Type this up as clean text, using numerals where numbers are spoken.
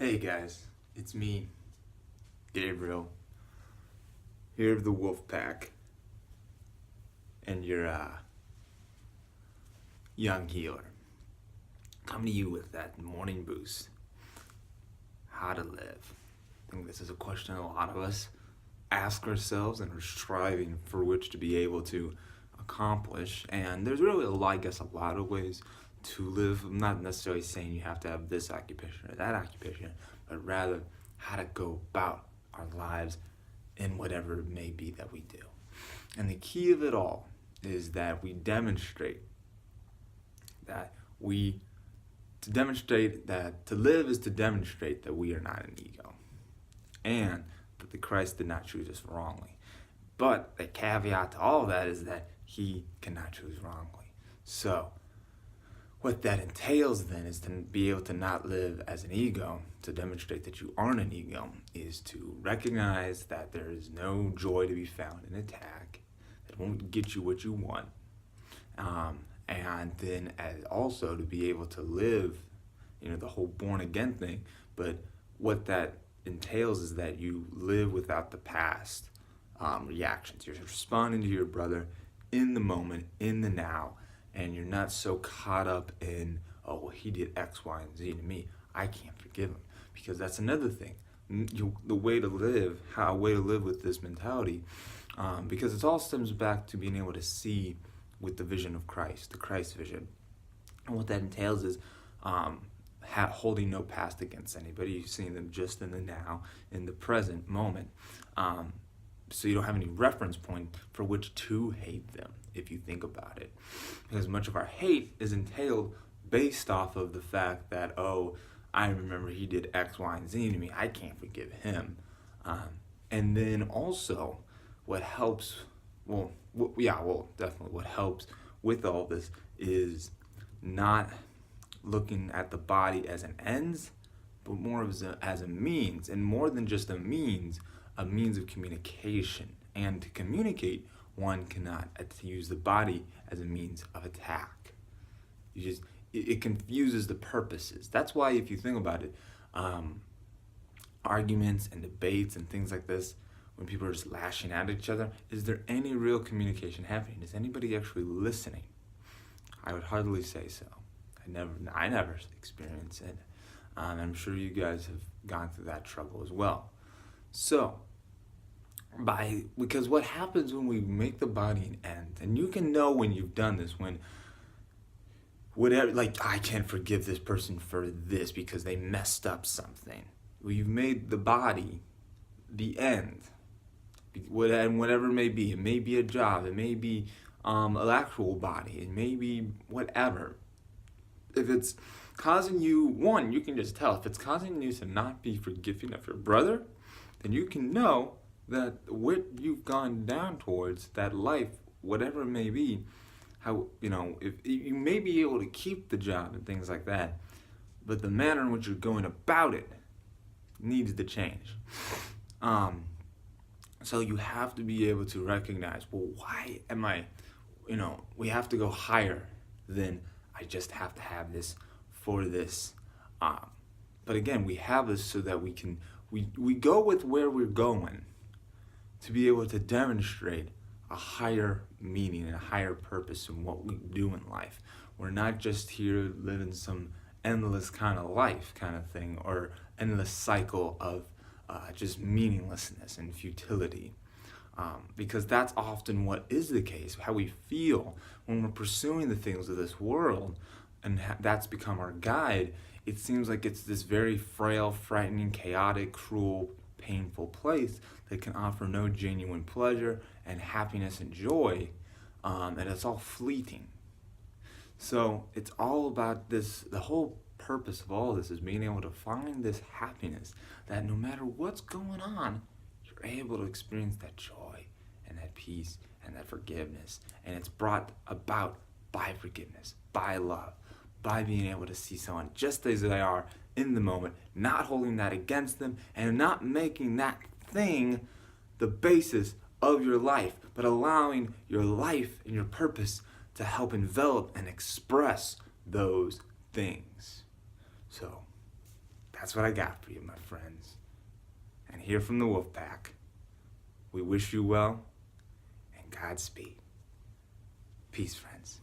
Hey guys, it's me, Gabriel, here of the Wolf Pack, and your young healer. Coming to you with that morning boost. How to live. I think this is a question a lot of us ask ourselves and are striving for which to be able to accomplish. And there's really, I guess, a lot of ways to live. I'm not necessarily saying you have to have this occupation or that occupation, but rather how to go about our lives in whatever it may be that we do. And the key of it all is that we demonstrate that to live is to demonstrate that we are not an ego and that the Christ did not choose us wrongly. But the caveat to all of that is that he cannot choose wrongly. So what that entails then is to be able to not live as an ego, to demonstrate that you aren't an ego, is to recognize that there is no joy to be found in attack, that won't get you what you want, and then also to be able to live, the whole born again thing, but what that entails is that you live without the past reactions. You're responding to your brother in the moment, in the now, and you're not so caught up in, oh, well, he did X, Y, and Z to me, I can't forgive him. Because that's another thing. The way to live, with this mentality, because it all stems back to being able to see with the vision of Christ, the Christ vision. And what that entails is holding no past against anybody, seeing them just in the now, in the present moment. So you don't have any reference point for which to hate them, if you think about it. Because much of our hate is entailed based off of the fact that, oh, I remember he did X, Y, and Z to me, I can't forgive him. And then also, what helps, definitely what helps with all this is not looking at the body as an ends, but more as a means, and more than just a means of communication. And to communicate, one cannot use the body as a means of attack. It confuses the purposes. That's why, if you think about it, arguments and debates and things like this, when people are just lashing at each other, is there any real communication happening? Is anybody actually listening? I would hardly say so. I never experienced it. I'm sure you guys have gone through that trouble as well. So, because what happens when we make the body an end, and you can know when you've done this, when whatever, like, I can't forgive this person for this because they messed up something. Well, you've made the body the end, whatever it may be. It may be a job, it may be an actual body, it may be whatever. If it's causing you, you can just tell. If it's causing you to not be forgiving of your brother, then you can know that what you've gone down towards, that life, whatever it may be, how, if you may be able to keep the job and things like that, but the manner in which you're going about it needs to change. So you have to be able to recognize, well, why am I, we have to go higher than I just have to have this for this. But again, we have this so that we go with where we're going to be able to demonstrate a higher meaning and a higher purpose in what we do in life. We're not just here living some endless kind of life kind of thing, or endless cycle of just meaninglessness and futility. Because that's often what is the case, how we feel when we're pursuing the things of this world, and that's become our guide. It seems like it's this very frail, frightening, chaotic, cruel, painful place that can offer no genuine pleasure and happiness and joy, and it's all fleeting. So it's all about this. The whole purpose of all this is being able to find this happiness, that no matter what's going on, you're able to experience that joy and that peace and that forgiveness. And it's brought about by forgiveness, by love, by being able to see someone just as they are in the moment, not holding that against them, and not making that thing the basis of your life, but allowing your life and your purpose to help envelop and express those things. So That's what I got for you, my friends. And here from the Wolfpack, we wish you well and Godspeed. Peace, friends.